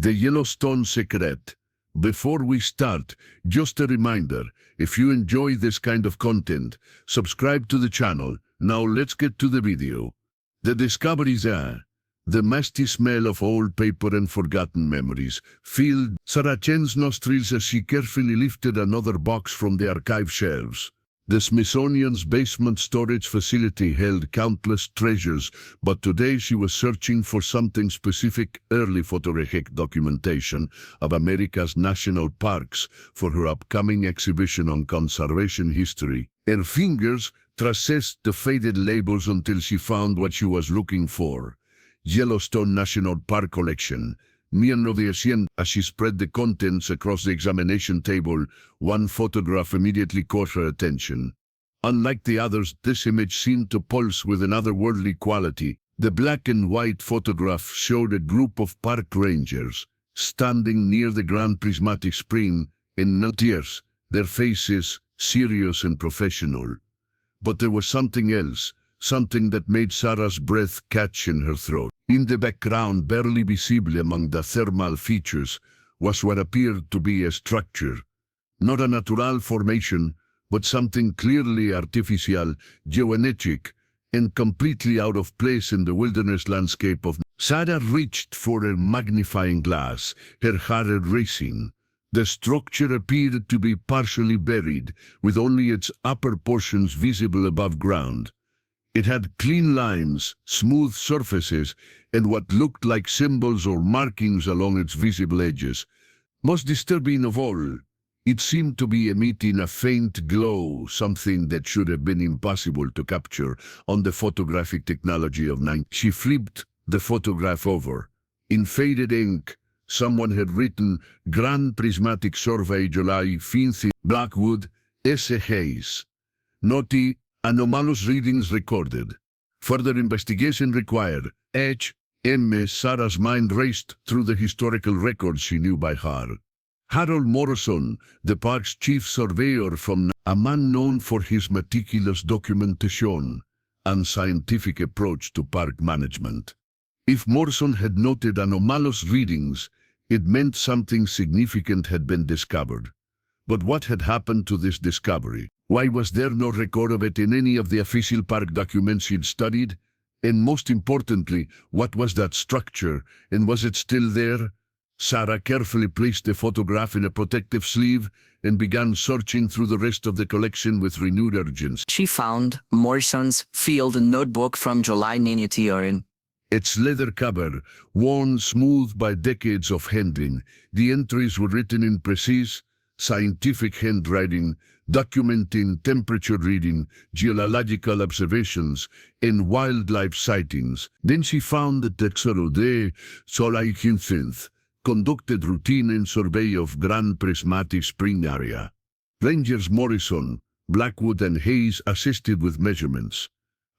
The Yellowstone Secret. Before we start, just a reminder, if you enjoy this kind of content, subscribe to the channel. Now let's get to the video. The discoveries are the musty smell of old paper and forgotten memories filled Sarah Chen's nostrils as she carefully lifted another box from the archive shelves. The Smithsonian's basement storage facility held countless treasures, but today she was searching for something specific: early photographic documentation of America's national parks for her upcoming exhibition on conservation history. Her fingers traced the faded labels until she found what she was looking for. Yellowstone National Park collection. As she spread the contents across the examination table, one photograph immediately caught her attention. Unlike the others, this image seemed to pulse with an otherworldly quality. The black and white photograph showed a group of park rangers standing near the Grand Prismatic Spring in tears, their faces serious and professional. But there was something else, something that made Sarah's breath catch in her throat. In the background, barely visible among the thermal features, was what appeared to be a structure. Not a natural formation, but something clearly artificial, geometric, and completely out of place in the wilderness landscape of... Sarah reached for a magnifying glass, her heart racing. The structure appeared to be partially buried, with only its upper portions visible above ground. It had clean lines, smooth surfaces, and what looked like symbols or markings along its visible edges. Most disturbing of all, it seemed to be emitting a faint glow, something that should have been impossible to capture on the photographic technology of 19. She flipped the photograph over. In faded ink, someone had written, "Grand Prismatic Survey, July 5th, Blackwood, S. Hayes. Noti, anomalous readings recorded. Further investigation required." Sarah's mind raced through the historical records she knew by heart. Harold Morrison, the park's chief surveyor a man known for his meticulous documentation and scientific approach to park management. If Morrison had noted anomalous readings, it meant something significant had been discovered. But what had happened to this discovery? Why was there no record of it in any of the official park documents she'd studied? And most importantly, what was that structure, and was it still there? Sarah carefully placed the photograph in a protective sleeve and began searching through the rest of the collection with renewed urgency. She found Morrison's field notebook from July 1999. Its leather cover, worn smooth by decades of handling, the entries were written in precise, scientific handwriting, documenting temperature reading, geological observations, and wildlife sightings. Then she found that the July 15th conducted routine survey of Grand Prismatic Spring area. Rangers Morrison, Blackwood, and Hayes assisted with measurements.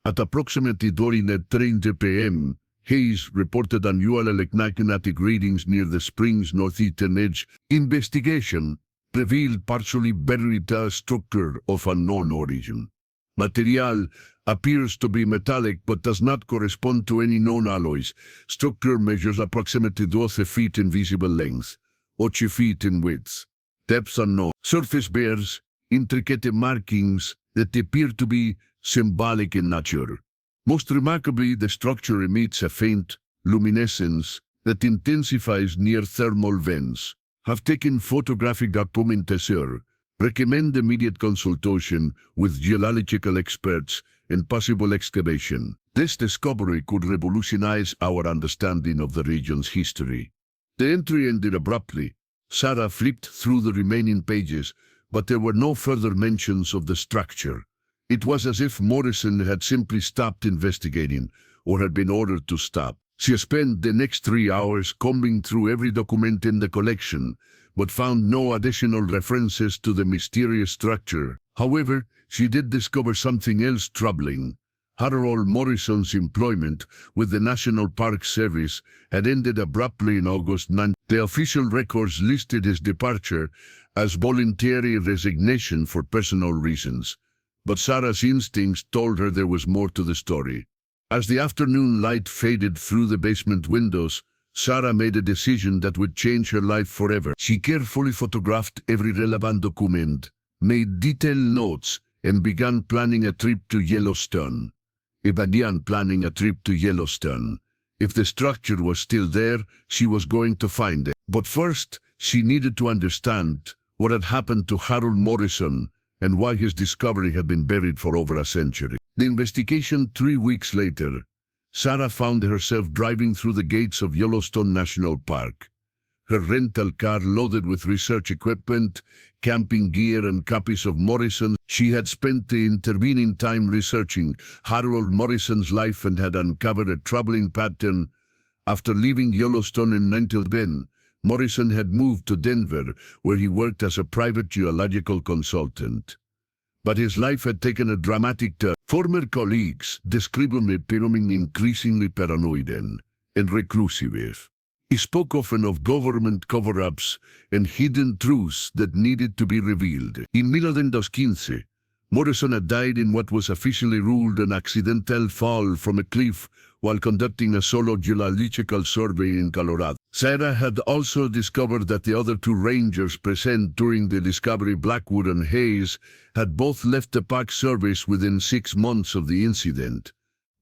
At approximately 2:30 p.m., Hayes reported unusual electromagnetic readings near the spring's northeastern edge. Investigation revealed partially buried structure of unknown origin. Material appears to be metallic but does not correspond to any known alloys. Structure measures approximately 12 feet in visible length, 8 feet in width. Depths unknown. Surface bears intricate markings that appear to be symbolic in nature. Most remarkably, the structure emits a faint luminescence that intensifies near thermal vents. Have taken photographic documentation. Recommend immediate consultation with geological experts and possible excavation. This discovery could revolutionize our understanding of the region's history. The entry ended abruptly. Sarah flipped through the remaining pages, but there were no further mentions of the structure. It was as if Morrison had simply stopped investigating, or had been ordered to stop. She spent the next 3 hours combing through every document in the collection, but found no additional references to the mysterious structure. However, she did discover something else troubling. Harold Morrison's employment with the National Park Service had ended abruptly in August 9. The official records listed his departure as voluntary resignation for personal reasons. But Sarah's instincts told her there was more to the story. As the afternoon light faded through the basement windows, Sarah made a decision that would change her life forever. She carefully photographed every relevant document, made detailed notes, and began planning a trip to Yellowstone. If the structure was still there, she was going to find it. But first, she needed to understand what had happened to Harold Morrison and why his discovery had been buried for over a century. The investigation 3 weeks later, Sarah found herself driving through the gates of Yellowstone National Park. Her rental car loaded with research equipment, camping gear, and copies of Morrison. She had spent the intervening time researching Harold Morrison's life and had uncovered a troubling pattern. After leaving Yellowstone in 1910, Morrison had moved to Denver, where he worked as a private geological consultant. But his life had taken a dramatic turn. Former colleagues described him as becoming increasingly paranoid and reclusive. He spoke often of government cover-ups and hidden truths that needed to be revealed. In 1915, Morrison had died in what was officially ruled an accidental fall from a cliff while conducting a solo geological survey in Colorado. Sarah had also discovered that the other 2 rangers present during the discovery, Blackwood and Hayes, had both left the Park Service within 6 months of the incident.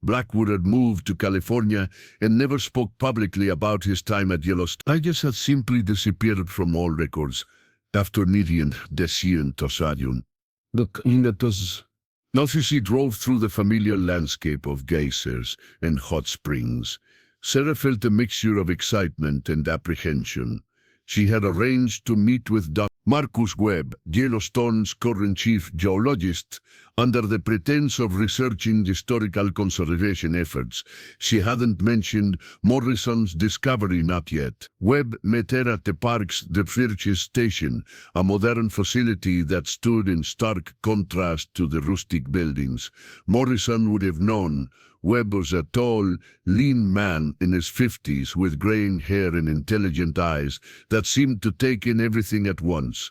Blackwood had moved to California and never spoke publicly about his time at Yellowstone. Hayes had simply disappeared from all records after nearly the Look, as she drove through the familiar landscape of geysers and hot springs, Sarah felt a mixture of excitement and apprehension. She had arranged to meet with Dr. Marcus Webb, Yellowstone's current chief geologist, under the pretense of researching historical conservation efforts. She hadn't mentioned Morrison's discovery, not yet. Webb met her at the park's research station, a modern facility that stood in stark contrast to the rustic buildings. Morrison would have known. Webb was a tall, lean man in his 50s with graying hair and intelligent eyes that seemed to take in everything at once.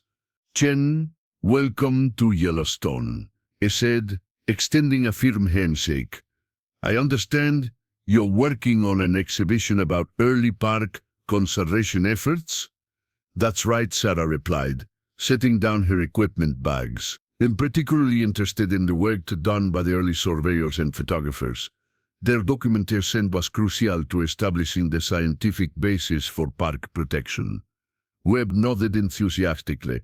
"Chen, welcome to Yellowstone," he said, extending a firm handshake. "I understand you're working on an exhibition about early park conservation efforts?" "That's right," Sarah replied, setting down her equipment bags. "I'm particularly interested in the work done by the early surveyors and photographers. Their documentation was crucial to establishing the scientific basis for park protection." Webb nodded enthusiastically.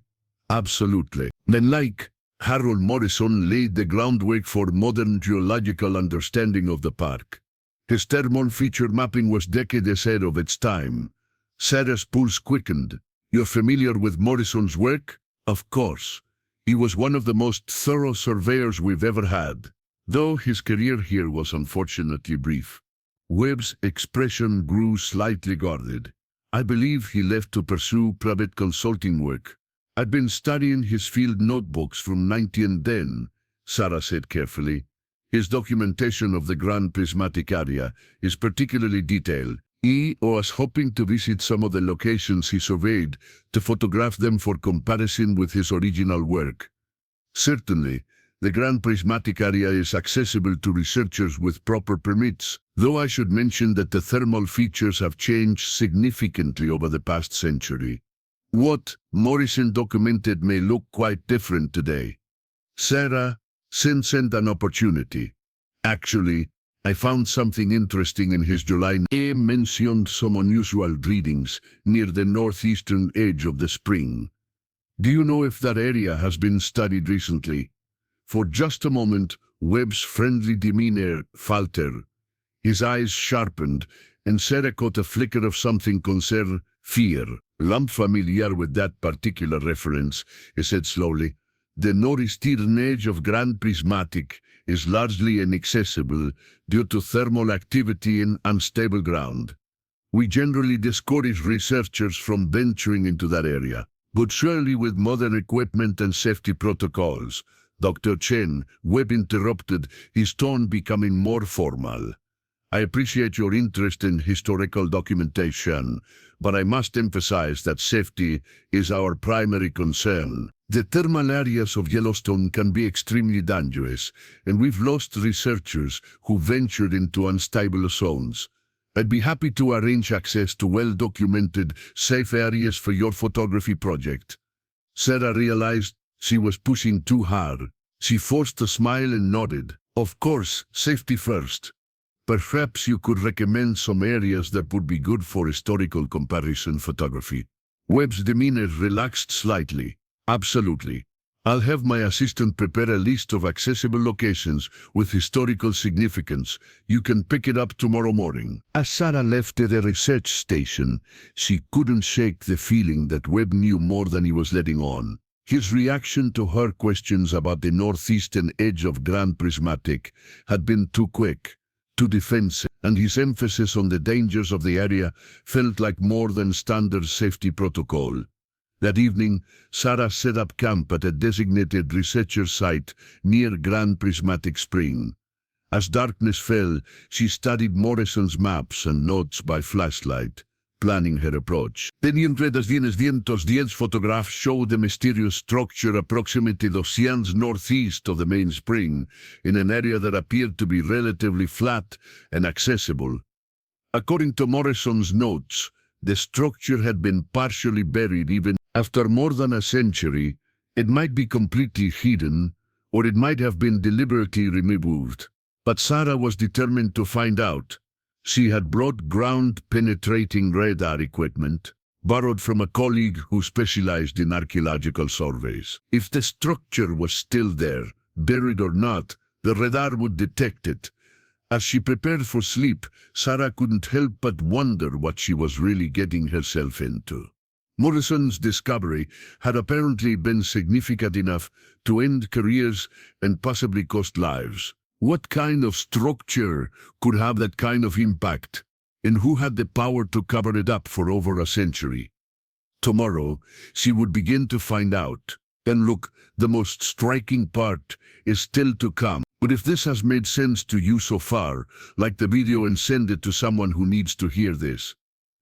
"Absolutely. Then, like Harold Morrison, laid the groundwork for modern geological understanding of the park. His thermal feature mapping was decades ahead of its time." Sarah's pulse quickened. "You're familiar with Morrison's work?" "Of course. He was one of the most thorough surveyors we've ever had, though his career here was unfortunately brief." Webb's expression grew slightly guarded. "I believe he left to pursue private consulting work. I'd been studying his field notebooks from 1910, Sarah said carefully. "His documentation of the Grand Prismatic Area is particularly detailed. He was hoping to visit some of the locations he surveyed to photograph them for comparison with his original work." "Certainly. The Grand Prismatic Area is accessible to researchers with proper permits, though I should mention that the thermal features have changed significantly over the past century. What Morrison documented may look quite different today." Sarah sensed an opportunity. "Actually, I found something interesting in his July. He mentioned some unusual readings near the northeastern edge of the spring. Do you know if that area has been studied recently?" For just a moment, Webb's friendly demeanor faltered. His eyes sharpened, and Sarah caught a flicker of something concerned, fear. "I'm familiar with that particular reference," he said slowly. "The northeastern edge of Grand Prismatic is largely inaccessible due to thermal activity in unstable ground. We generally discourage researchers from venturing into that area, but surely with modern equipment and safety protocols." Dr. Chen, Webb interrupted, his tone becoming more formal. "I appreciate your interest in historical documentation, but I must emphasize that safety is our primary concern. The thermal areas of Yellowstone can be extremely dangerous, and we've lost researchers who ventured into unstable zones. I'd be happy to arrange access to well-documented, safe areas for your photography project. Sarah realized she was pushing too hard. She forced a smile and nodded. Of course, safety first. Perhaps you could recommend some areas that would be good for historical comparison photography. Webb's demeanor relaxed slightly. Absolutely. I'll have my assistant prepare a list of accessible locations with historical significance. You can pick it up tomorrow morning. As Sarah left the research station, she couldn't shake the feeling that Webb knew more than he was letting on. His reaction to her questions about the northeastern edge of Grand Prismatic had been too quick, too defensive, and his emphasis on the dangers of the area felt like more than standard safety protocol. That evening, Sarah set up camp at a designated researcher site near Grand Prismatic Spring. As darkness fell, she studied Morrison's maps and notes by flashlight, planning her approach. 10 photographs show the mysterious structure approximately 200 northeast of the main spring, in an area that appeared to be relatively flat and accessible. According to Morrison's notes, the structure had been partially buried even after more than a century. It might be completely hidden, or it might have been deliberately removed. But Sarah was determined to find out. She had brought ground-penetrating radar equipment, borrowed from a colleague who specialized in archaeological surveys. If the structure was still there, buried or not, the radar would detect it. As she prepared for sleep, Sarah couldn't help but wonder what she was really getting herself into. Morrison's discovery had apparently been significant enough to end careers and possibly cost lives. What kind of structure could have that kind of impact, and who had the power to cover it up for over a century? Tomorrow, she would begin to find out. And look, the most striking part is still to come. But if this has made sense to you so far, like the video and send it to someone who needs to hear this.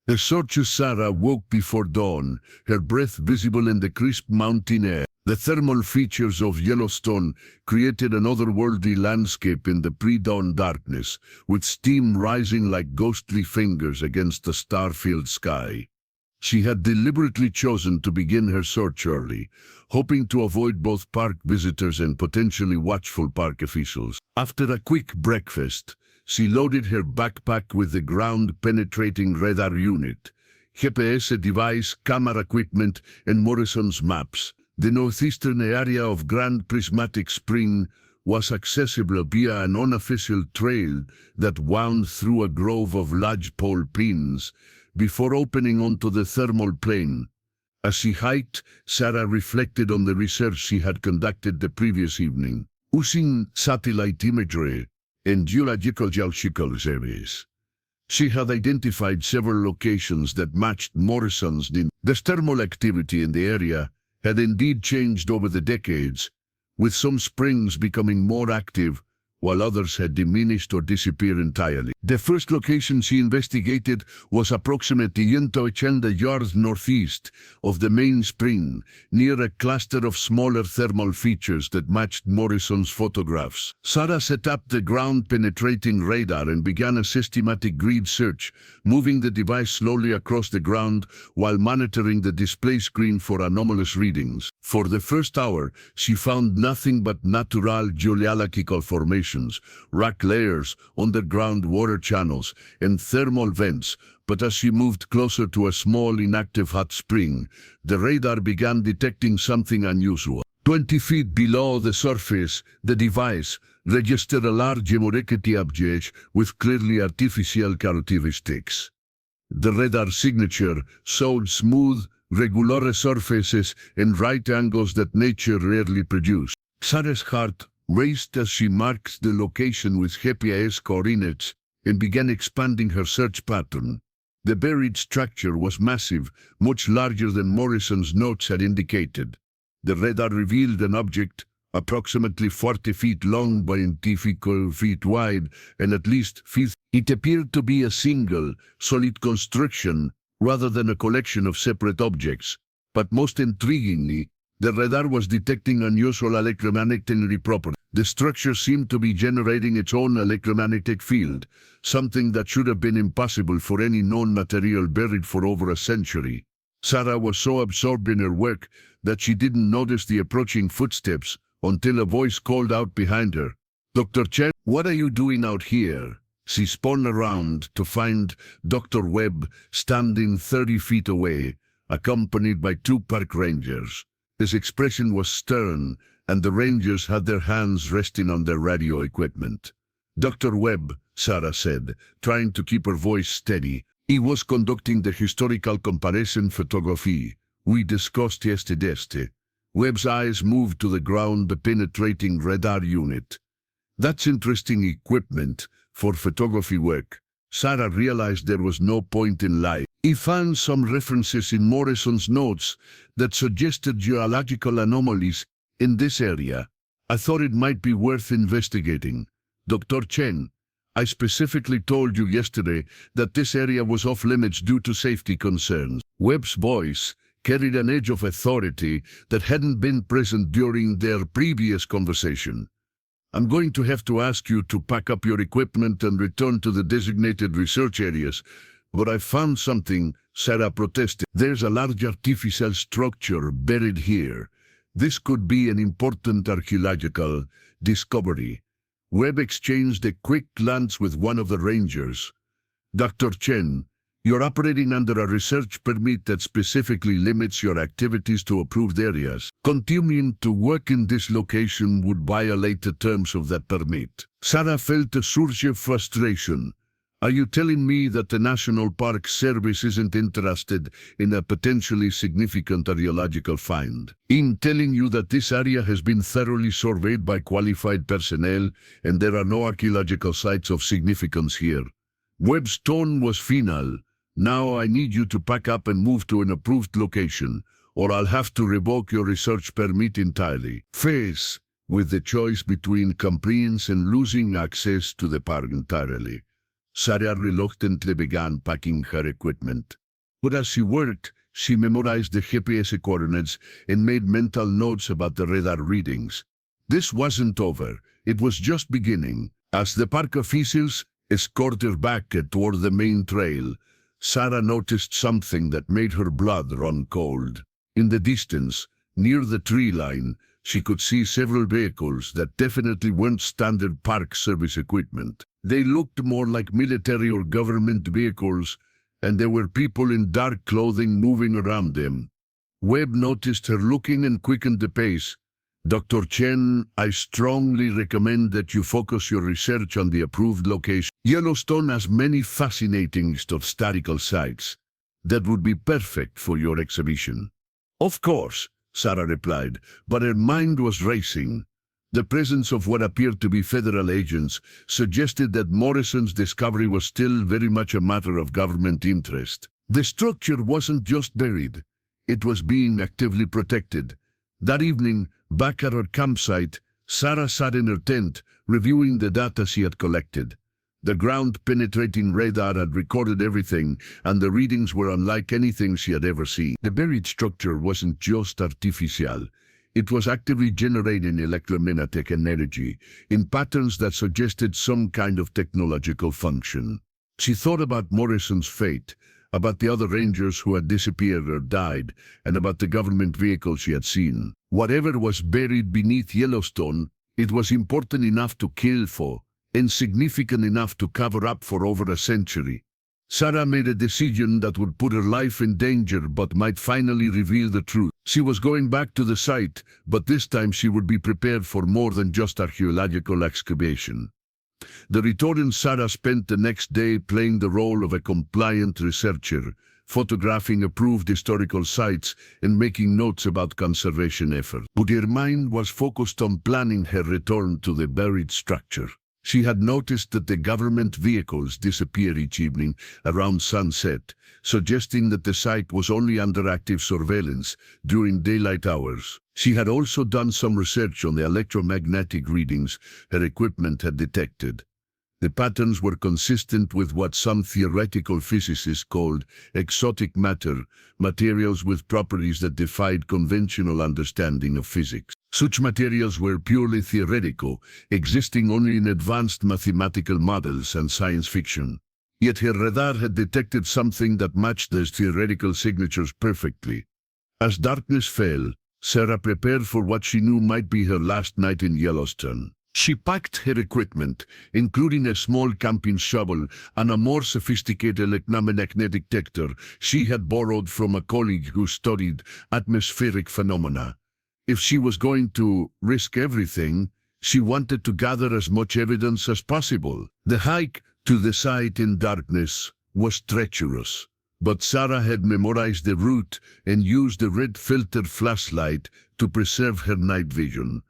The searcher Sarah woke before dawn, her breath visible in the crisp mountain air. The thermal features of Yellowstone created an otherworldly landscape in the pre-dawn darkness, with steam rising like ghostly fingers against the star-filled sky. She had deliberately chosen to begin her search early, hoping to avoid both park visitors and potentially watchful park officials. After a quick breakfast, she loaded her backpack with the ground-penetrating radar unit, GPS device, camera equipment, and Morrison's maps. The northeastern area of Grand Prismatic Spring was accessible via an unofficial trail that wound through a grove of lodgepole pines before opening onto the thermal plain. As she hiked, Sarah reflected on the research she had conducted the previous evening, using satellite imagery and geological surveys. She had identified several locations that matched Morrison's. The thermal activity in the area had indeed changed over the decades, with some springs becoming more active while others had diminished or disappeared entirely. The first location she investigated was approximately 180 yards northeast of the main spring, near a cluster of smaller thermal features that matched Morrison's photographs. Sarah set up the ground-penetrating radar and began a systematic grid search, moving the device slowly across the ground while monitoring the display screen for anomalous readings. For the first hour, she found nothing but natural geological formations, rock layers, underground water channels, and thermal vents. But as she moved closer to a small inactive hot spring, the radar began detecting something unusual. 20 feet below the surface, the device registered a large hemorrhagic object with clearly artificial characteristics. The radar signature showed smooth, regular surfaces and right angles that nature rarely produced. Sarah's heart raced as she marked the location with GPS coordinates and began expanding her search pattern. The buried structure was massive, much larger than Morrison's notes had indicated. The radar revealed an object approximately 40 feet long by 20 feet wide and at least 50. It appeared to be a single, solid construction rather than a collection of separate objects. But most intriguingly, the radar was detecting unusual electromagnetic properties. The structure seemed to be generating its own electromagnetic field, something that should have been impossible for any known material buried for over a century. Sarah was so absorbed in her work that she didn't notice the approaching footsteps until a voice called out behind her. "Dr. Chen, what are you doing out here?" She spun around to find Dr. Webb standing 30 feet away, accompanied by 2 park rangers. His expression was stern, and the rangers had their hands resting on their radio equipment. "Dr. Webb," Sarah said, trying to keep her voice steady, "he was conducting the historical comparison photography we discussed yesterday." Webb's eyes moved to the ground-penetrating radar unit. "That's interesting equipment for photography work." Sarah realized there was no point in lying. He found some references in Morrison's notes that suggested geological anomalies in this area. "I thought it might be worth investigating. Dr. Chen, I specifically told you yesterday that this area was off-limits due to safety concerns." Webb's voice carried an edge of authority that hadn't been present during their previous conversation. "I'm going to have to ask you to pack up your equipment and return to the designated research areas. But I found something," Sarah protested. "There's a large artificial structure buried here. This could be an important archaeological discovery." Webb exchanged a quick glance with one of the rangers. "Dr. Chen, you're operating under a research permit that specifically limits your activities to approved areas. Continuing to work in this location would violate the terms of that permit." Sarah felt a surge of frustration. "Are you telling me that the National Park Service isn't interested in a potentially significant archaeological find? In telling you that this area has been thoroughly surveyed by qualified personnel and there are no archaeological sites of significance here?" Webb's tone was final. "Now I need you to pack up and move to an approved location, or I'll have to revoke your research permit entirely." Faced with the choice between compliance and losing access to the park entirely, Sarah reluctantly began packing her equipment. But as she worked, she memorized the GPS coordinates and made mental notes about the radar readings. This wasn't over. It was just beginning. As the park officials escorted her back toward the main trail, Sarah noticed something that made her blood run cold. In the distance, near the tree line, she could see several vehicles that definitely weren't standard Park Service equipment. They looked more like military or government vehicles, and there were people in dark clothing moving around them. Webb noticed her looking and quickened the pace. "Dr. Chen, I strongly recommend that you focus your research on the approved location. Yellowstone has many fascinating historical sites that would be perfect for your exhibition." "Of course," Sarah replied, but her mind was racing. The presence of what appeared to be federal agents suggested that Morrison's discovery was still very much a matter of government interest. The structure wasn't just buried, it was being actively protected. That evening, back at her campsite, Sarah sat in her tent, reviewing the data she had collected. The ground-penetrating radar had recorded everything, and the readings were unlike anything she had ever seen. The buried structure wasn't just artificial. It was actively generating electromagnetic energy in patterns that suggested some kind of technological function. She thought about Morrison's fate, about the other rangers who had disappeared or died, and about the government vehicle she had seen. Whatever was buried beneath Yellowstone, it was important enough to kill for, and significant enough to cover up for over a century. Sarah made a decision that would put her life in danger but might finally reveal the truth. She was going back to the site, but this time she would be prepared for more than just archaeological excavation. The returned Sarah spent the next day playing the role of a compliant researcher, photographing approved historical sites and making notes about conservation efforts. But her mind was focused on planning her return to the buried structure. She had noticed that the government vehicles disappear each evening around sunset, suggesting that the site was only under active surveillance during daylight hours. She had also done some research on the electromagnetic readings her equipment had detected. The patterns were consistent with what some theoretical physicists called exotic matter, materials with properties that defied conventional understanding of physics. Such materials were purely theoretical, existing only in advanced mathematical models and science fiction. Yet her radar had detected something that matched those theoretical signatures perfectly. As darkness fell, Sarah prepared for what she knew might be her last night in Yellowstone. She packed her equipment, including a small camping shovel and a more sophisticated electromagnetic detector she had borrowed from a colleague who studied atmospheric phenomena. If she was going to risk everything, she wanted to gather as much evidence as possible. The hike to the site in darkness was treacherous, but Sarah had memorized the route and used a red filter flashlight to preserve her night vision.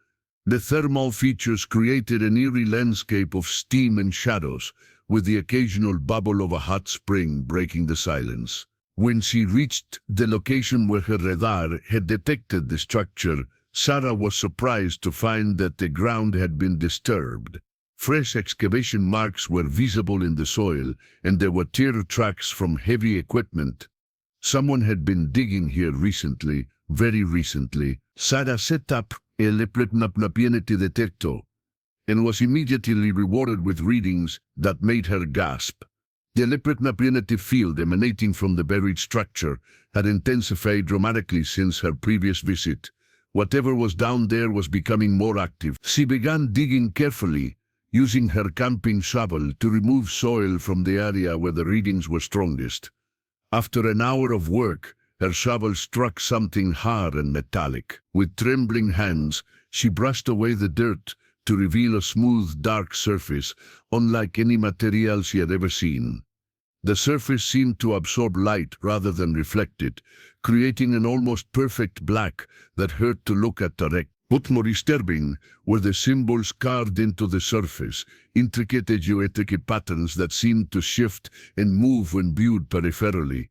The thermal features created an eerie landscape of steam and shadows, with the occasional bubble of a hot spring breaking the silence. When she reached the location where her radar had detected the structure, Sarah was surprised to find that the ground had been disturbed. Fresh excavation marks were visible in the soil, and there were tear tracks from heavy equipment. Someone had been digging here recently, very recently. Sarah set up a electromagnetic detector and was immediately rewarded with readings that made her gasp. The electromagnetic field emanating from the buried structure had intensified dramatically since her previous visit. Whatever was down there was becoming more active. She began digging carefully, using her camping shovel to remove soil from the area where the readings were strongest. After an hour of work, her shovel struck something hard and metallic. With trembling hands, she brushed away the dirt to reveal a smooth, dark surface, unlike any material she had ever seen. The surface seemed to absorb light rather than reflect it, creating an almost perfect black that hurt to look at direct. What more disturbing were the symbols carved into the surface, intricate geometric patterns that seemed to shift and move when viewed peripherally.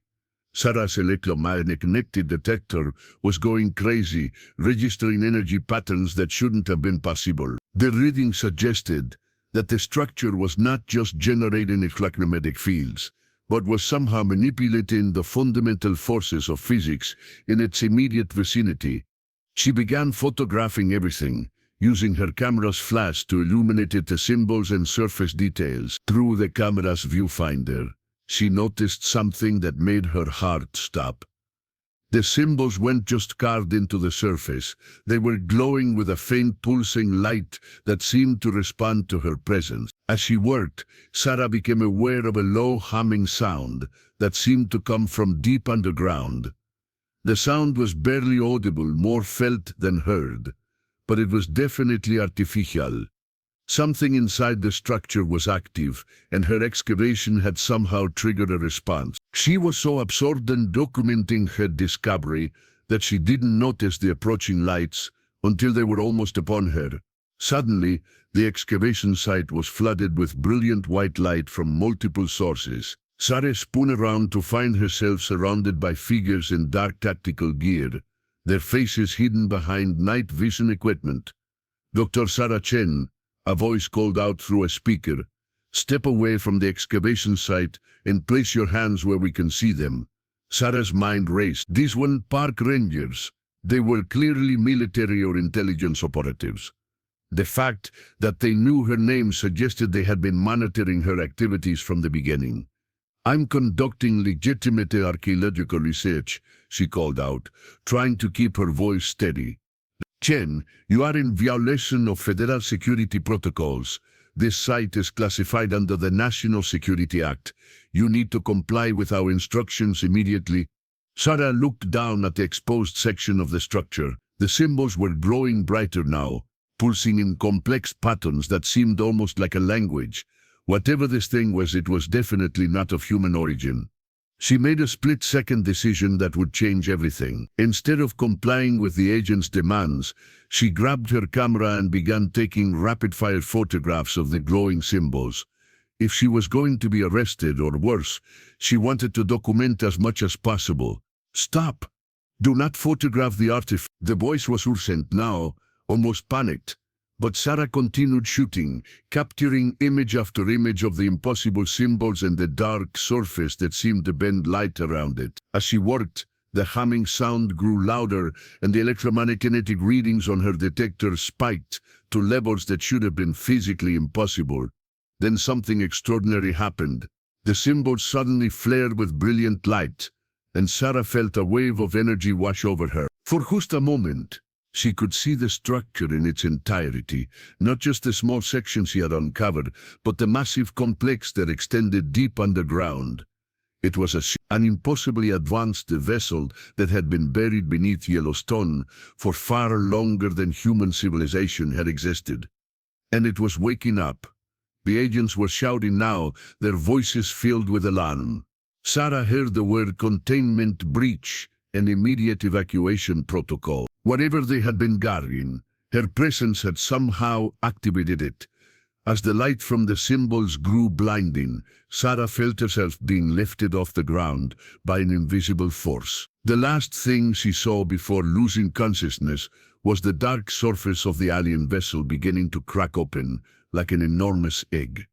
Sarah's electromagnetic detector was going crazy, registering energy patterns that shouldn't have been possible. The reading suggested that the structure was not just generating electromagnetic fields, but was somehow manipulating the fundamental forces of physics in its immediate vicinity. She began photographing everything, using her camera's flash to illuminate the symbols and surface details. Through the camera's viewfinder, she noticed something that made her heart stop. The symbols weren't just carved into the surface, they were glowing with a faint pulsing light that seemed to respond to her presence. As she worked, Sarah became aware of a low humming sound that seemed to come from deep underground. The sound was barely audible, more felt than heard, but it was definitely artificial. Something inside the structure was active, and her excavation had somehow triggered a response. She was so absorbed in documenting her discovery that she didn't notice the approaching lights until they were almost upon her. Suddenly, the excavation site was flooded with brilliant white light from multiple sources. Sarah spun around to find herself surrounded by figures in dark tactical gear, their faces hidden behind night vision equipment. Dr. Sarah Chen, a voice called out through a speaker, "Step away from the excavation site and place your hands where we can see them." Sarah's mind raced. These weren't park rangers. They were clearly military or intelligence operatives. The fact that they knew her name suggested they had been monitoring her activities from the beginning. "I'm conducting legitimate archaeological research," she called out, trying to keep her voice steady. "Chen, you are in violation of federal security protocols. This site is classified under the National Security Act. You need to comply with our instructions immediately." Sarah looked down at the exposed section of the structure. The symbols were growing brighter now, pulsing in complex patterns that seemed almost like a language. Whatever this thing was, it was definitely not of human origin. She made a split-second decision that would change everything. Instead of complying with the agent's demands, she grabbed her camera and began taking rapid-fire photographs of the glowing symbols. If she was going to be arrested, or worse, she wanted to document as much as possible. "Stop! Do not photograph the artifact." The voice was urgent now, almost panicked. But Sarah continued shooting, capturing image after image of the impossible symbols and the dark surface that seemed to bend light around it. As she worked, The humming sound grew louder, and the electromagnetic readings on her detector spiked to levels that should have been physically impossible. Then something extraordinary happened. The symbol suddenly flared with brilliant light, and Sarah felt a wave of energy wash over her. For just a moment, she could see the structure in its entirety, not just the small section she had uncovered, but the massive complex that extended deep underground. It was an impossibly advanced vessel that had been buried beneath Yellowstone for far longer than human civilization had existed. And it was waking up. The agents were shouting now, their voices filled with alarm. Sarah heard the word containment breach and immediate evacuation protocol. Whatever they had been guarding, her presence had somehow activated it. As the light from the symbols grew blinding, Sarah felt herself being lifted off the ground by an invisible force. The last thing she saw before losing consciousness was the dark surface of the alien vessel beginning to crack open like an enormous egg.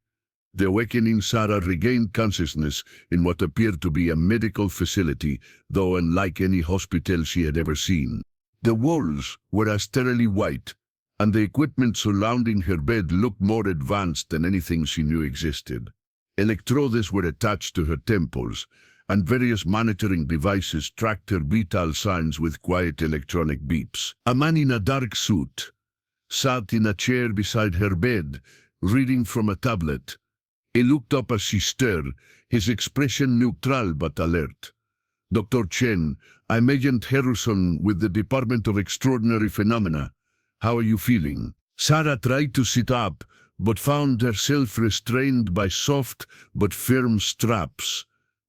The awakening Sarah regained consciousness in what appeared to be a medical facility, though unlike any hospital she had ever seen. The walls were austerely white, and the equipment surrounding her bed looked more advanced than anything she knew existed. Electrodes were attached to her temples, and various monitoring devices tracked her vital signs with quiet electronic beeps. A man in a dark suit sat in a chair beside her bed, reading from a tablet. He looked up as she stirred, his expression neutral but alert. "Dr. Chen, I'm Agent Harrison with the Department of Extraordinary Phenomena. How are you feeling?" Sarah tried to sit up, but found herself restrained by soft but firm straps.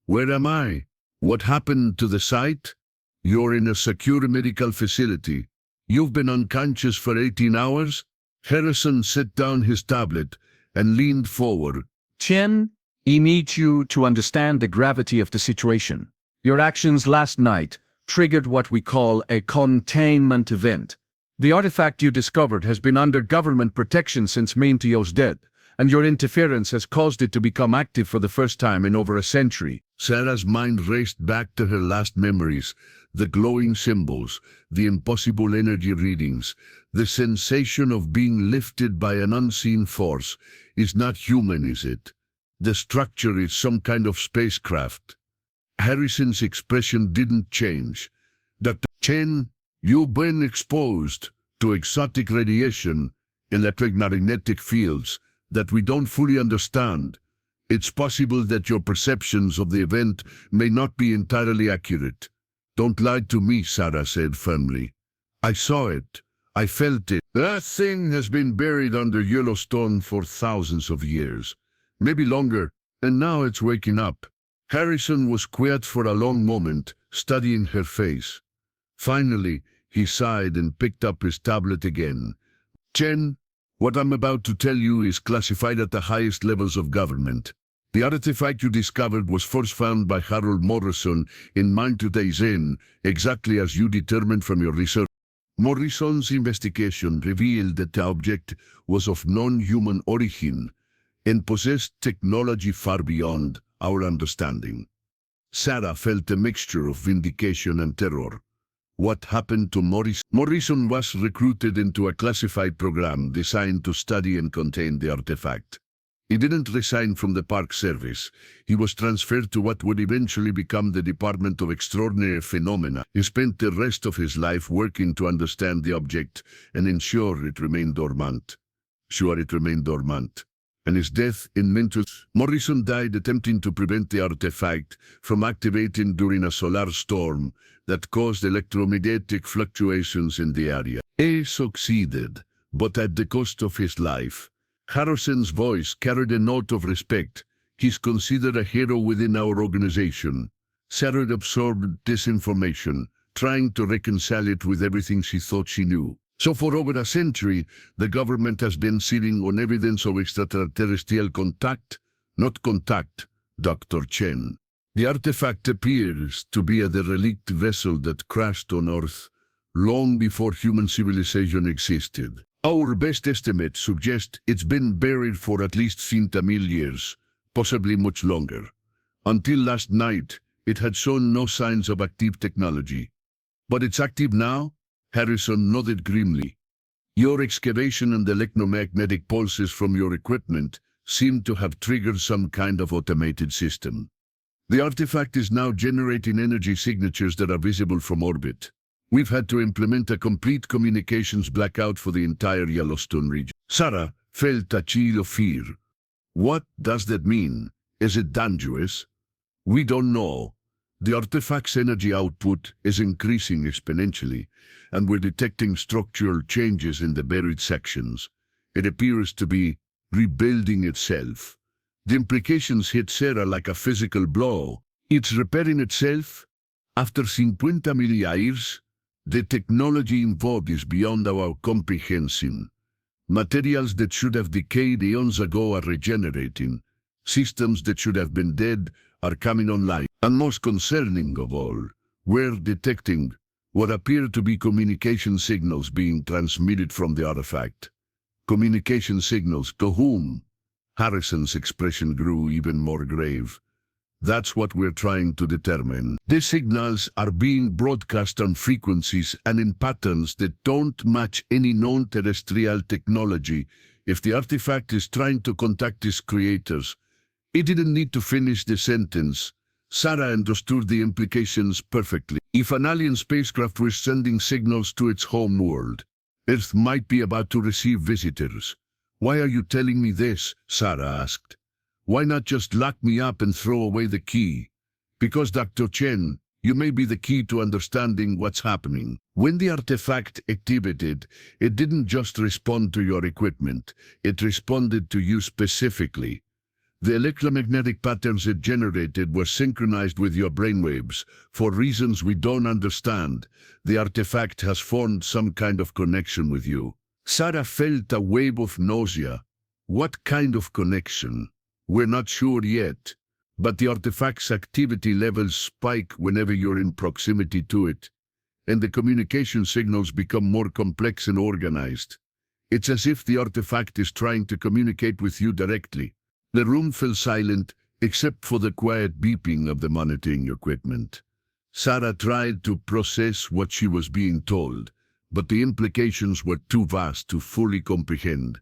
"Where am I? What happened to the site?" "You're in a secure medical facility. You've been unconscious for 18 hours? Harrison set down his tablet and leaned forward. Chen, I need you to understand the gravity of the situation. Your actions last night triggered what we call a containment event. The artifact you discovered has been under government protection since Maintio's death, and your interference has caused it to become active for the first time in over a century. Sarah's mind raced back to her last memories, the glowing symbols, the impossible energy readings, the sensation of being lifted by an unseen force. Is not human, is it? The structure is some kind of spacecraft. Harrison's expression didn't change. "Dr. Chen, you've been exposed to exotic radiation, electromagnetic fields that we don't fully understand. It's possible that your perceptions of the event may not be entirely accurate." "Don't lie to me," Sarah said firmly. "I saw it. I felt it. That thing has been buried under Yellowstone for thousands of years, maybe longer, and now it's waking up." Harrison was quiet for a long moment, studying her face. Finally, he sighed and picked up his tablet again. "Chen, what I'm about to tell you is classified at the highest levels of government. The artifact you discovered was first found by Harold Morrison in Mount Inn, exactly as you determined from your research. Morrison's investigation revealed that the object was of non-human origin and possessed technology far beyond our understanding." Sarah felt a mixture of vindication and terror. What happened to Morrison? Morrison was recruited into a classified program designed to study and contain the artifact. He didn't resign from the Park Service. He was transferred to what would eventually become the Department of Extraordinary Phenomena. He spent the rest of his life working to understand the object and ensure it remained dormant. And his death in mental... Morrison died attempting to prevent the artifact from activating during a solar storm that caused electromagnetic fluctuations in the area. He succeeded, but at the cost of his life. Harrison's voice carried a note of respect. "He's considered a hero within our organization." Sarah absorbed this information, trying to reconcile it with everything she thought she knew. So for over a century, the government has been sitting on evidence of extraterrestrial contact, not contact, Dr. Chen. The artifact appears to be a derelict vessel that crashed on Earth long before human civilization existed. Our best estimates suggest it's been buried for at least 50,000 years, possibly much longer. Until last night, it had shown no signs of active technology. But it's active now? Harrison nodded grimly. Your excavation and the electromagnetic pulses from your equipment seem to have triggered some kind of automated system. The artifact is now generating energy signatures that are visible from orbit. We've had to implement a complete communications blackout for the entire Yellowstone region. Sarah felt a chill of fear. What does that mean? Is it dangerous? We don't know. The artifact's energy output is increasing exponentially, and we're detecting structural changes in the buried sections. It appears to be rebuilding itself. The implications hit Sarah like a physical blow. It's repairing itself? After 50 years? The technology involved is beyond our comprehension. Materials that should have decayed eons ago are regenerating. Systems that should have been dead are coming online. And most concerning of all, we're detecting what appear to be communication signals being transmitted from the artifact. Communication signals to whom? Harrison's expression grew even more grave. That's what we're trying to determine. These signals are being broadcast on frequencies and in patterns that don't match any known terrestrial technology. If the artifact is trying to contact its creators, he didn't need to finish the sentence. Sarah understood the implications perfectly. If an alien spacecraft was sending signals to its home world, Earth might be about to receive visitors. Why are you telling me this? Sarah asked. Why not just lock me up and throw away the key? Because, Dr. Chen, you may be the key to understanding what's happening. When the artifact activated, it didn't just respond to your equipment. It responded to you specifically. The electromagnetic patterns it generated were synchronized with your brainwaves. For reasons we don't understand, the artifact has formed some kind of connection with you. Sarah felt a wave of nausea. What kind of connection? We're not sure yet, but the artifact's activity levels spike whenever you're in proximity to it, and the communication signals become more complex and organized. It's as if the artifact is trying to communicate with you directly. The room fell silent, except for the quiet beeping of the monitoring equipment. Sarah tried to process what she was being told, but the implications were too vast to fully comprehend.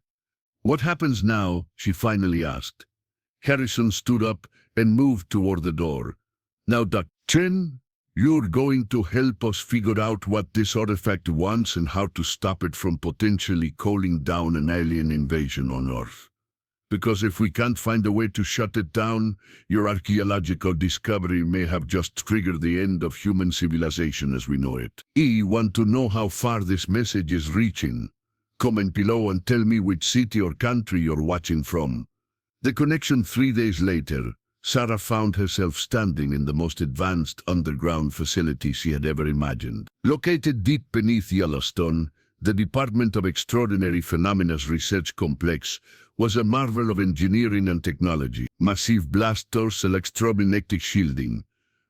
What happens now? She finally asked. Harrison stood up and moved toward the door. Now, Dr. Chen, you're going to help us figure out what this artifact wants and how to stop it from potentially calling down an alien invasion on Earth. Because if we can't find a way to shut it down, your archaeological discovery may have just triggered the end of human civilization as we know it. I want to know how far this message is reaching. Comment below and tell me which city or country you're watching from. The connection 3 days later, Sarah found herself standing in the most advanced underground facility she had ever imagined. Located deep beneath Yellowstone, the Department of Extraordinary Phenomena's research complex was a marvel of engineering and technology. Massive blasters, electromagnetic shielding,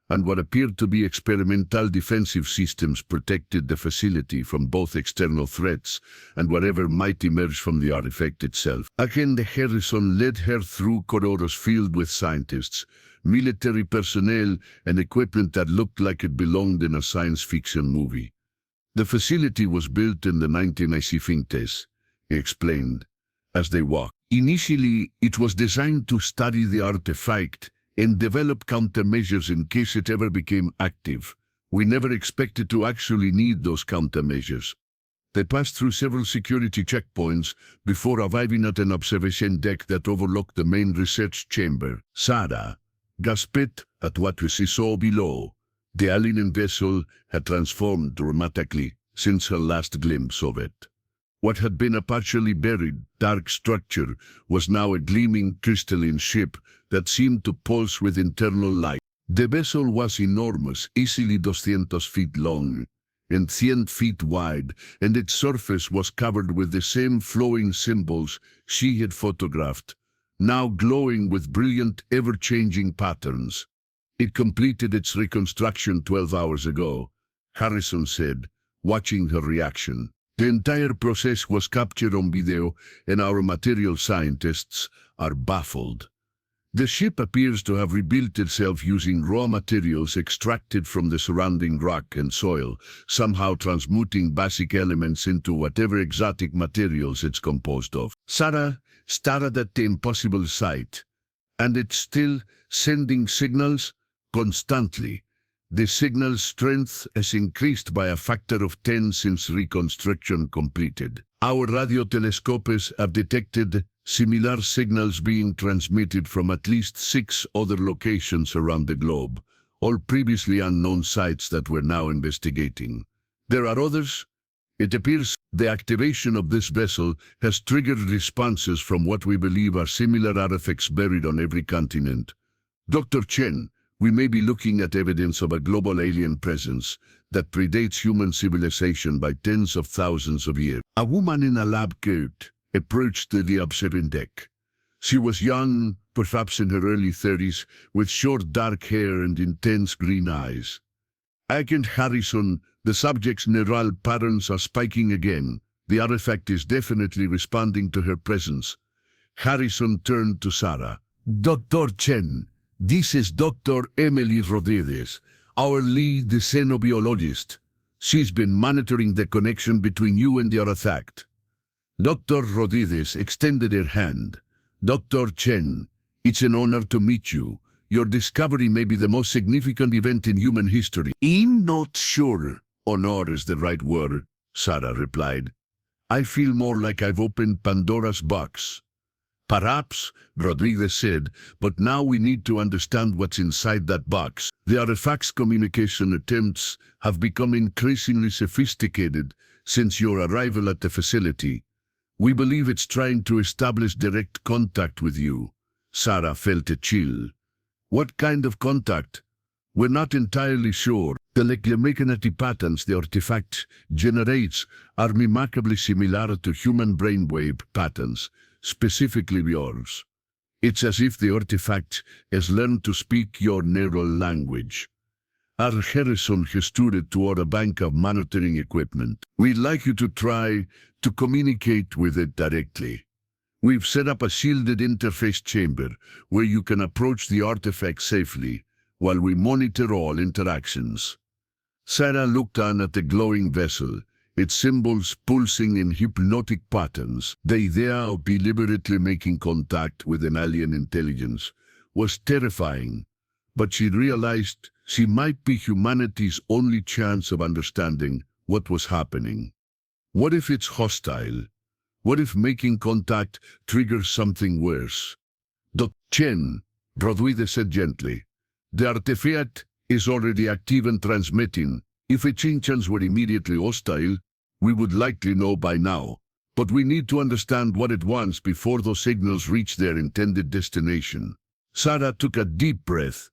and what appeared to be experimental defensive systems protected the facility from both external threats and whatever might emerge from the artifact itself. Agent Harrison led her through corridors filled with scientists, military personnel, and equipment that looked like it belonged in a science fiction movie. The facility was built in the 1950s, he explained, as they walked. Initially, it was designed to study the artifact and develop countermeasures in case it ever became active. We never expected to actually need those countermeasures. They passed through several security checkpoints before arriving at an observation deck that overlooked the main research chamber. Sarah gasped at what she saw below. The alien vessel had transformed dramatically since her last glimpse of it. What had been a partially buried, dark structure was now a gleaming, crystalline ship that seemed to pulse with internal light. The vessel was enormous, easily 200 feet long and 10 feet wide, and its surface was covered with the same flowing symbols she had photographed, now glowing with brilliant, ever-changing patterns. It completed its reconstruction 12 hours ago, Harrison said, watching her reaction. The entire process was captured on video, and our material scientists are baffled. The ship appears to have rebuilt itself using raw materials extracted from the surrounding rock and soil, somehow transmuting basic elements into whatever exotic materials it's composed of. Sarah stared at the impossible sight. And it's still sending signals constantly. The signal's strength has increased by a factor of 10 since reconstruction completed. Our radio telescopes have detected similar signals being transmitted from at least 6 other locations around the globe, all previously unknown sites that we're now investigating. There are others. It appears the activation of this vessel has triggered responses from what we believe are similar artifacts buried on every continent. Dr. Chen, we may be looking at evidence of a global alien presence that predates human civilization by tens of thousands of years. A woman in a lab coat approached the observing deck. She was young, perhaps in her early 30s, with short dark hair and intense green eyes. Agent Harrison, the subject's neural patterns are spiking again. The artifact is definitely responding to her presence. Harrison turned to Sarah. Dr. Chen, this is Dr. Emily Rodriguez, our lead xenobiologist. She's been monitoring the connection between you and the artifact. Dr. Rodriguez extended her hand. Dr. Chen, it's an honor to meet you. Your discovery may be the most significant event in human history. I'm not sure honor is the right word, Sarah replied. I feel more like I've opened Pandora's box. Perhaps, Rodriguez said, but now we need to understand what's inside that box. The artifact's communication attempts have become increasingly sophisticated since your arrival at the facility. We believe it's trying to establish direct contact with you. Sarah felt a chill. What kind of contact? We're not entirely sure. The electromagnetic patterns the artifact generates are remarkably similar to human brainwave patterns, specifically yours. It's as if the artifact has learned to speak your neural language. Harrison gestured toward a bank of monitoring equipment. We'd like you to try to communicate with it directly. We've set up a shielded interface chamber where you can approach the artifact safely while we monitor all interactions. Sarah looked on at the glowing vessel, its symbols pulsing in hypnotic patterns. The idea of deliberately making contact with an alien intelligence was terrifying, but she realized she might be humanity's only chance of understanding what was happening. What if it's hostile? What if making contact triggers something worse? Dr. Chen, Rodriguez said gently, the artifact is already active and transmitting. If its intentions were immediately hostile, we would likely know by now. But we need to understand what it wants before those signals reach their intended destination. Sarah took a deep breath.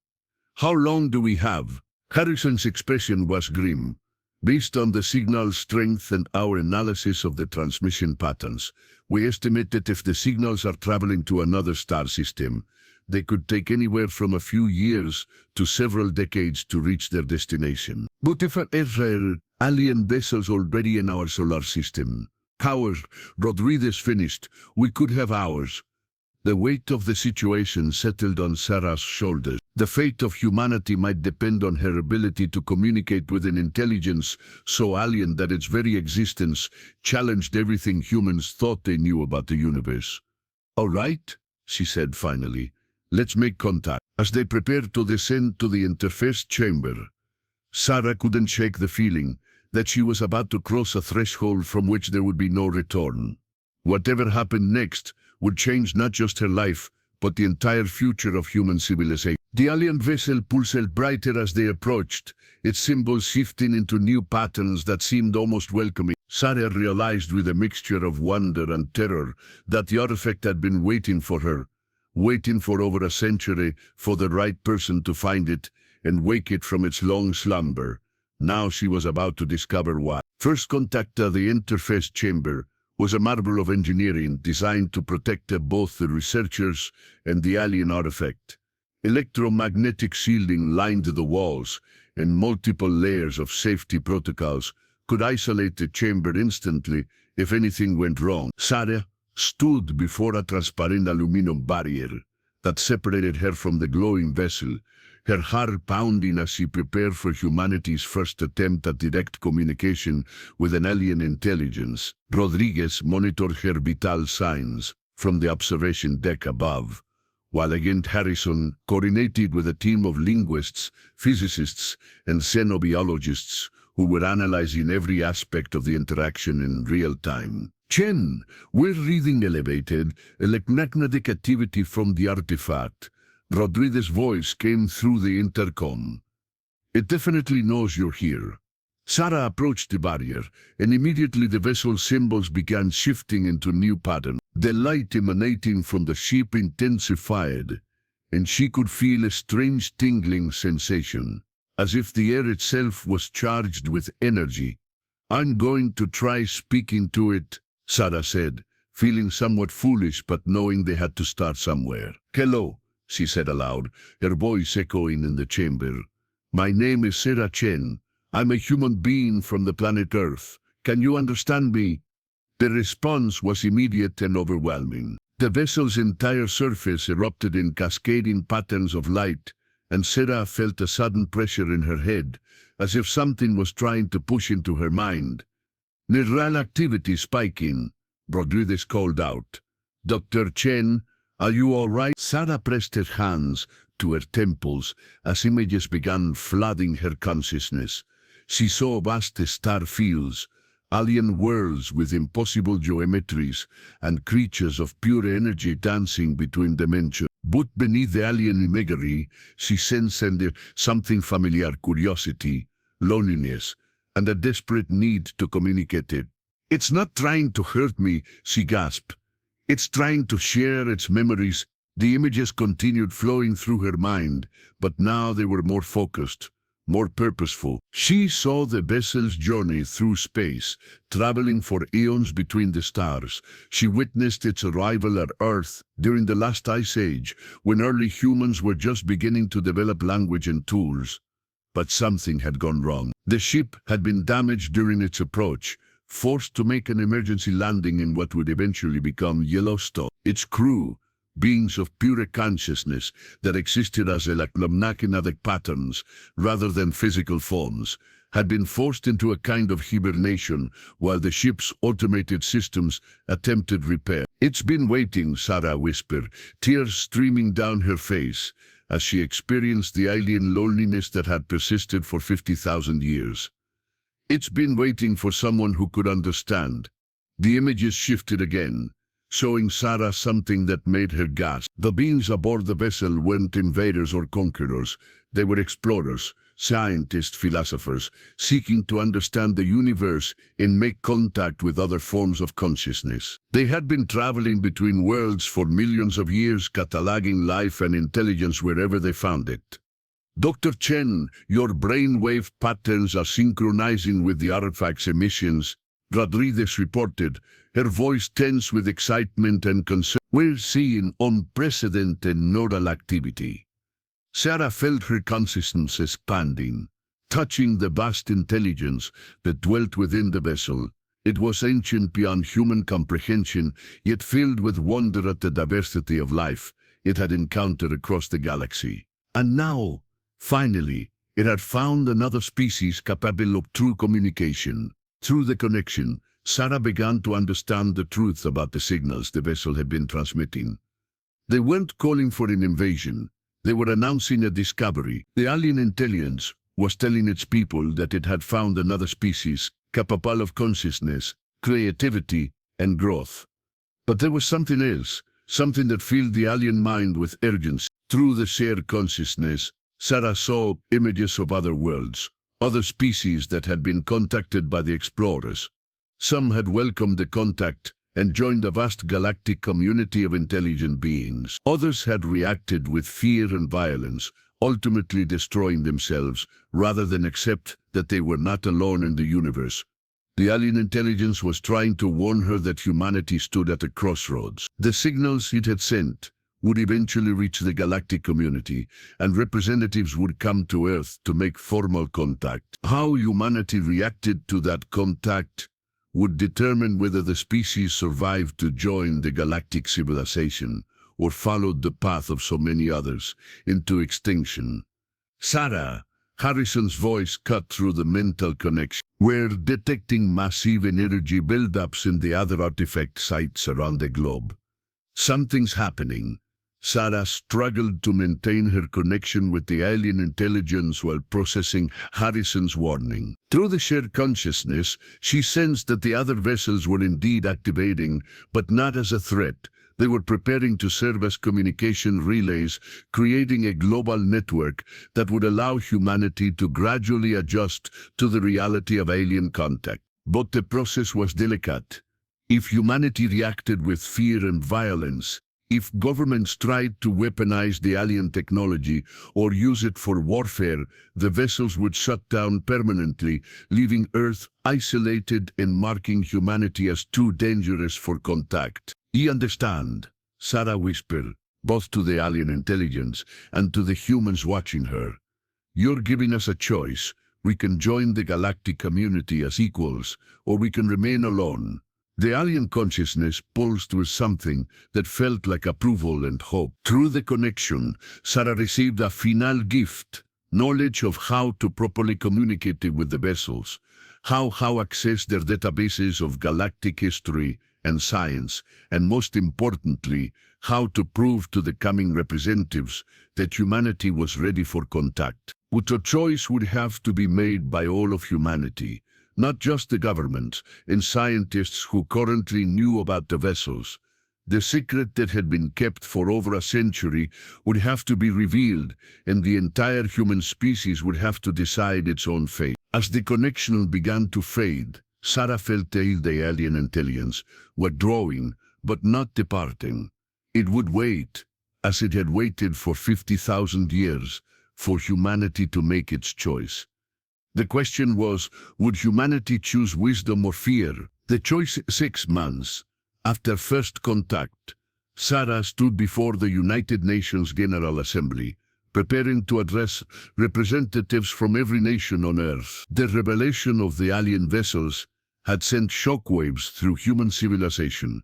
How long do we have? Harrison's expression was grim. Based on the signal's strength and our analysis of the transmission patterns, we estimate that if the signals are traveling to another star system, they could take anywhere from a few years to several decades to reach their destination. But if there are alien vessels already in our solar system, hours, Rodriguez finished, we could have hours. The weight of the situation settled on Sarah's shoulders. The fate of humanity might depend on her ability to communicate with an intelligence so alien that its very existence challenged everything humans thought they knew about the universe. All right, she said finally. Let's make contact. As they prepared to descend to the interface chamber, Sarah couldn't shake the feeling that she was about to cross a threshold from which there would be no return. Whatever happened next would change not just her life, but the entire future of human civilization. The alien vessel pulsed brighter as they approached, its symbols shifting into new patterns that seemed almost welcoming. Sarah realized with a mixture of wonder and terror that the artifact had been waiting for her, waiting for over a century for the right person to find it and wake it from its long slumber. Now she was about to discover why. First contact at the interface chamber was a marvel of engineering designed to protect both the researchers and the alien artifact. Electromagnetic shielding lined the walls, and multiple layers of safety protocols could isolate the chamber instantly if anything went wrong. Sarah stood before a transparent aluminum barrier, that separated her from the glowing vessel, her heart pounding as she prepared for humanity's first attempt at direct communication with an alien intelligence. Rodriguez monitored her vital signs from the observation deck above, while Agent Harrison coordinated with a team of linguists, physicists, and xenobiologists who were analyzing every aspect of the interaction in real time. Chen, we're reading elevated electromagnetic activity from the artifact. Rodriguez's voice came through the intercom. It definitely knows you're here. Sarah approached the barrier, and immediately the vessel's symbols began shifting into new patterns. The light emanating from the ship intensified, and she could feel a strange tingling sensation, as if the air itself was charged with energy. I'm going to try speaking to it, Sarah said, feeling somewhat foolish but knowing they had to start somewhere. Hello, she said aloud, her voice echoing in the chamber. My name is Sarah Chen. I'm a human being from the planet Earth. Can you understand me? The response was immediate and overwhelming. The vessel's entire surface erupted in cascading patterns of light, and Sarah felt a sudden pressure in her head, as if something was trying to push into her mind. Neural activity spiking, Rodriguez called out. Dr. Chen, are you all right? Sarah pressed her hands to her temples as images began flooding her consciousness. She saw vast star fields, alien worlds with impossible geometries, and creatures of pure energy dancing between dimensions. But beneath the alien imagery, she sensed something familiar: curiosity, loneliness, and a desperate need to communicate it. It's not trying to hurt me, she gasped. It's trying to share its memories. The images continued flowing through her mind, but now they were more focused, more purposeful. She saw the vessel's journey through space, traveling for eons between the stars. She witnessed its arrival at Earth during the last ice age, when early humans were just beginning to develop language and tools. But something had gone wrong. The ship had been damaged during its approach, forced to make an emergency landing in what would eventually become Yellowstone. Its crew, beings of pure consciousness that existed as electromagnetic patterns rather than physical forms, had been forced into a kind of hibernation while the ship's automated systems attempted repair. It's been waiting, Sarah whispered, tears streaming down her face, as she experienced the alien loneliness that had persisted for 50,000 years. It's been waiting for someone who could understand. The images shifted again, showing Sarah something that made her gasp. The beings aboard the vessel weren't invaders or conquerors. They were explorers, scientists, philosophers, seeking to understand the universe and make contact with other forms of consciousness. They had been traveling between worlds for millions of years, cataloging life and intelligence wherever they found it. Dr. Chen, your brainwave patterns are synchronizing with the artifact's emissions, Rodriguez reported, her voice tense with excitement and concern. We're seeing unprecedented neural activity. Sarah felt her consciousness expanding, touching the vast intelligence that dwelt within the vessel. It was ancient beyond human comprehension, yet filled with wonder at the diversity of life it had encountered across the galaxy. And now, finally, it had found another species capable of true communication. Through the connection, Sarah began to understand the truth about the signals the vessel had been transmitting. They weren't calling for an invasion. They were announcing a discovery. The alien intelligence was telling its people that it had found another species capable of consciousness, creativity, and growth. But there was something else, something that filled the alien mind with urgency. Through the shared consciousness, Sarah saw images of other worlds, other species that had been contacted by the explorers. Some had welcomed the contact and joined a vast galactic community of intelligent beings. Others had reacted with fear and violence, ultimately destroying themselves rather than accept that they were not alone in the universe. The alien intelligence was trying to warn her that humanity stood at a crossroads. The signals it had sent would eventually reach the galactic community, and representatives would come to Earth to make formal contact. How humanity reacted to that contact would determine whether the species survived to join the galactic civilization or followed the path of so many others into extinction. Sarah, Harrison's voice cut through the mental connection. We're detecting massive energy buildups in the other artifact sites around the globe. Something's happening. Sarah struggled to maintain her connection with the alien intelligence while processing Harrison's warning. Through the shared consciousness, she sensed that the other vessels were indeed activating, but not as a threat. They were preparing to serve as communication relays, creating a global network that would allow humanity to gradually adjust to the reality of alien contact. But the process was delicate. If humanity reacted with fear and violence, if governments tried to weaponize the alien technology or use it for warfare, the vessels would shut down permanently, leaving Earth isolated and marking humanity as too dangerous for contact. "You understand," Sarah whispered, both to the alien intelligence and to the humans watching her. "You're giving us a choice. We can join the galactic community as equals, or we can remain alone." The alien consciousness pulsed with something that felt like approval and hope. Through the connection, Sarah received a final gift, knowledge of how to properly communicate with the vessels, how access their databases of galactic history and science, and most importantly, how to prove to the coming representatives that humanity was ready for contact. But a choice would have to be made by all of humanity, not just the governments and scientists who currently knew about the vessels. The secret that had been kept for over a century would have to be revealed, and the entire human species would have to decide its own fate. As the connection began to fade, Sarah felt the alien intelligence were drawing, but not departing. It would wait, as it had waited for 50,000 years, for humanity to make its choice. The question was, would humanity choose wisdom or fear? The choice 6 months after first contact, Sarah stood before the United Nations General Assembly, preparing to address representatives from every nation on Earth. The revelation of the alien vessels had sent shockwaves through human civilization,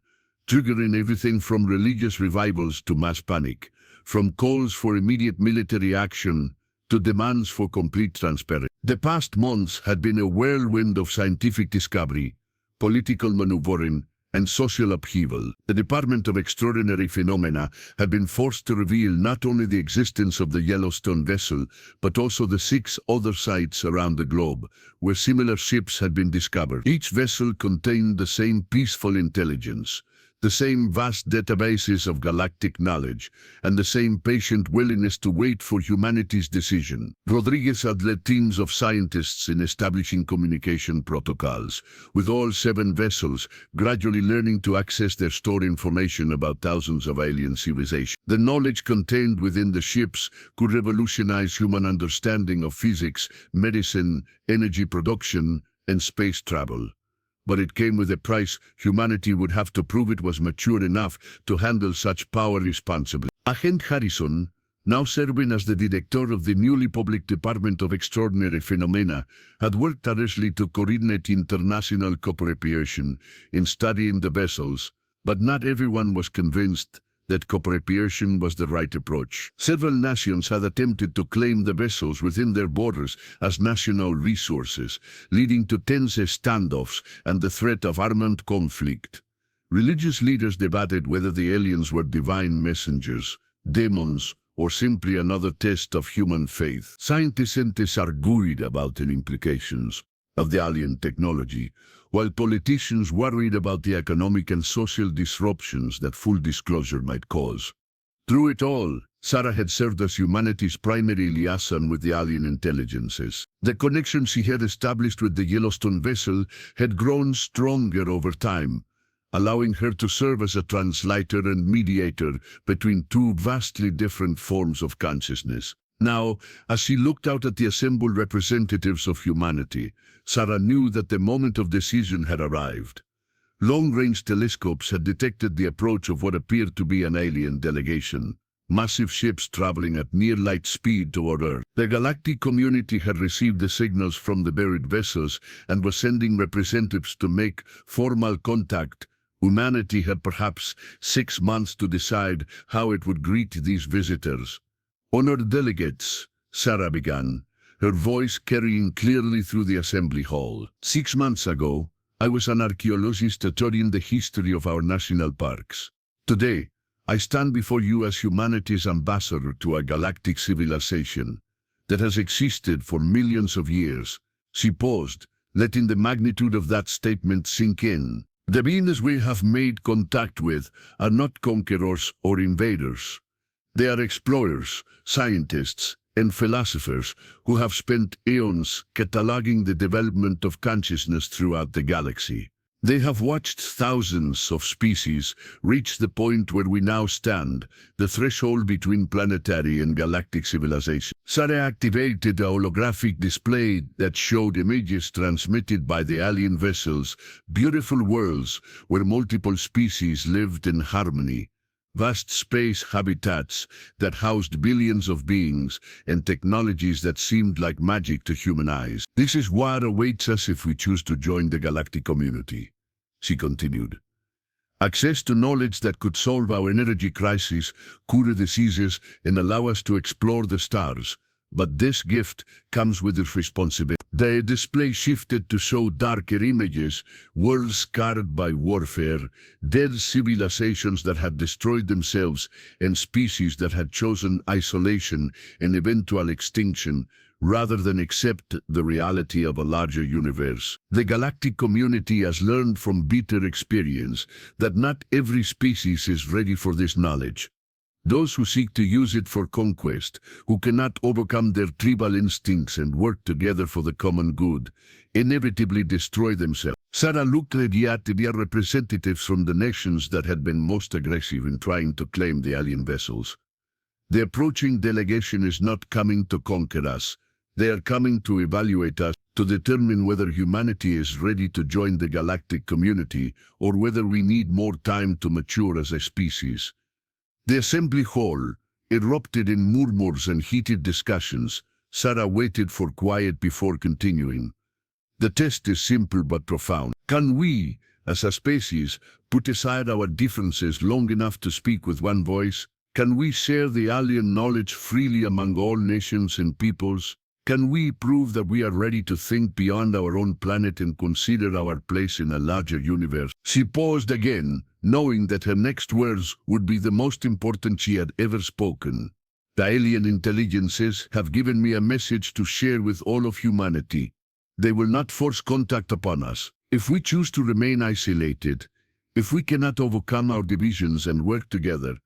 triggering everything from religious revivals to mass panic, from calls for immediate military action to demands for complete transparency. The past months had been a whirlwind of scientific discovery, political maneuvering, and social upheaval. The Department of Extraordinary Phenomena had been forced to reveal not only the existence of the Yellowstone vessel, but also the 6 other sites around the globe where similar ships had been discovered. Each vessel contained the same peaceful intelligence, the same vast databases of galactic knowledge, and the same patient willingness to wait for humanity's decision. Rodriguez had led teams of scientists in establishing communication protocols, with all 7 vessels gradually learning to access their stored information about thousands of alien civilizations. The knowledge contained within the ships could revolutionize human understanding of physics, medicine, energy production, and space travel. But it came with a price. Humanity would have to prove it was mature enough to handle such power responsibly. Agent Harrison, now serving as the director of the newly public Department of Extraordinary Phenomena, had worked tirelessly to coordinate international cooperation in studying the vessels, but not everyone was convinced that cooperation was the right approach. Several nations had attempted to claim the vessels within their borders as national resources, leading to tense standoffs and the threat of armed conflict. Religious leaders debated whether the aliens were divine messengers, demons, or simply another test of human faith. Scientists argued about the implications of the alien technology, while politicians worried about the economic and social disruptions that full disclosure might cause. Through it all, Sarah had served as humanity's primary liaison with the alien intelligences. The connection she had established with the Yellowstone vessel had grown stronger over time, allowing her to serve as a translator and mediator between 2 vastly different forms of consciousness. Now, as she looked out at the assembled representatives of humanity, Sarah knew that the moment of decision had arrived. Long-range telescopes had detected the approach of what appeared to be an alien delegation, massive ships traveling at near light speed toward Earth. The galactic community had received the signals from the buried vessels and was sending representatives to make formal contact Humanity had perhaps 6 months to decide how it would greet these visitors. Honored delegates, Sarah began, her voice carrying clearly through the assembly hall. 6 months ago, I was an archaeologist studying the history of our national parks. Today, I stand before you as humanity's ambassador to a galactic civilization that has existed for millions of years. She paused, letting the magnitude of that statement sink in. The beings we have made contact with are not conquerors or invaders. They are explorers, scientists, and philosophers who have spent eons cataloging the development of consciousness throughout the galaxy. They have watched thousands of species reach the point where we now stand, the threshold between planetary and galactic civilization. Sarah activated a holographic display that showed images transmitted by the alien vessels, beautiful worlds where multiple species lived in harmony, vast space habitats that housed billions of beings, and technologies that seemed like magic to human eyes. This is what awaits us if we choose to join the galactic community, she continued. Access to knowledge that could solve our energy crisis, cure diseases, and allow us to explore the stars. But this gift comes with its responsibility. The display shifted to show darker images, worlds scarred by warfare, dead civilizations that had destroyed themselves, and species that had chosen isolation and eventual extinction, rather than accept the reality of a larger universe. The galactic community has learned from bitter experience that not every species is ready for this knowledge. Those who seek to use it for conquest, who cannot overcome their tribal instincts and work together for the common good, inevitably destroy themselves. Sarah looked at the representatives from the nations that had been most aggressive in trying to claim the alien vessels. The approaching delegation is not coming to conquer us. They are coming to evaluate us, to determine whether humanity is ready to join the galactic community or whether we need more time to mature as a species. The assembly hall erupted in murmurs and heated discussions. Sarah waited for quiet before continuing. The test is simple but profound. Can we, as a species, put aside our differences long enough to speak with one voice? Can we share the alien knowledge freely among all nations and peoples? Can we prove that we are ready to think beyond our own planet and consider our place in a larger universe? She paused again, knowing that her next words would be the most important she had ever spoken. The alien intelligences have given me a message to share with all of humanity. They will not force contact upon us. If we choose to remain isolated, if we cannot overcome our divisions and work together,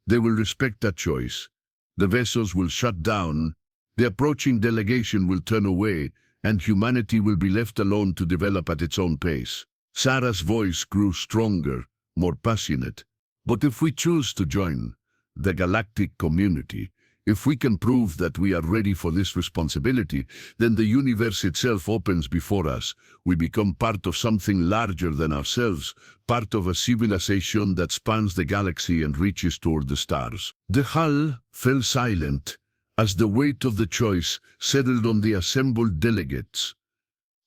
they will respect that choice. The vessels will shut down, the approaching delegation will turn away, and humanity will be left alone to develop at its own pace. Sarah's voice grew stronger, more passionate. But if we choose to join the galactic community, if we can prove that we are ready for this responsibility, then the universe itself opens before us. We become part of something larger than ourselves, part of a civilization that spans the galaxy and reaches toward the stars. The hall fell silent as the weight of the choice settled on the assembled delegates.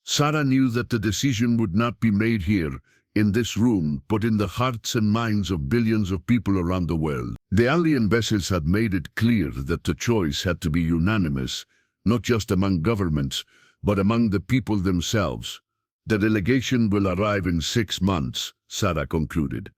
Sarah knew that the decision would not be made here, in this room, but in the hearts and minds of billions of people around the world. The alien vessels had made it clear that the choice had to be unanimous, not just among governments, but among the people themselves. The delegation will arrive in 6 months, Sarah concluded.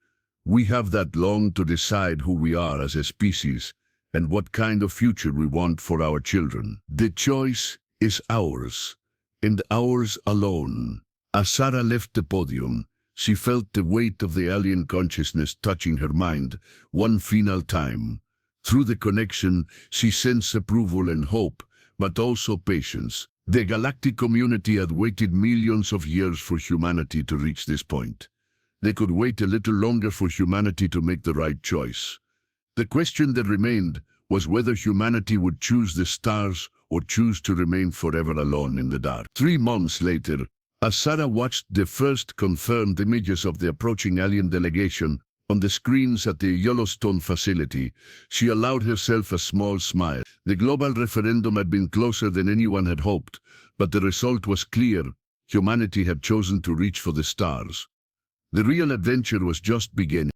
We have that long to decide who we are as a species and what kind of future we want for our children. The choice is ours, and ours alone. As Sarah left the podium, she felt the weight of the alien consciousness touching her mind one final time. Through the connection, she sensed approval and hope, but also patience. The galactic community had waited millions of years for humanity to reach this point. They could wait a little longer for humanity to make the right choice. The question that remained was whether humanity would choose the stars or choose to remain forever alone in the dark. 3 months later, as Sarah watched the first confirmed images of the approaching alien delegation on the screens at the Yellowstone facility, she allowed herself a small smile. The global referendum had been closer than anyone had hoped, but the result was clear. Humanity had chosen to reach for the stars. The real adventure was just beginning.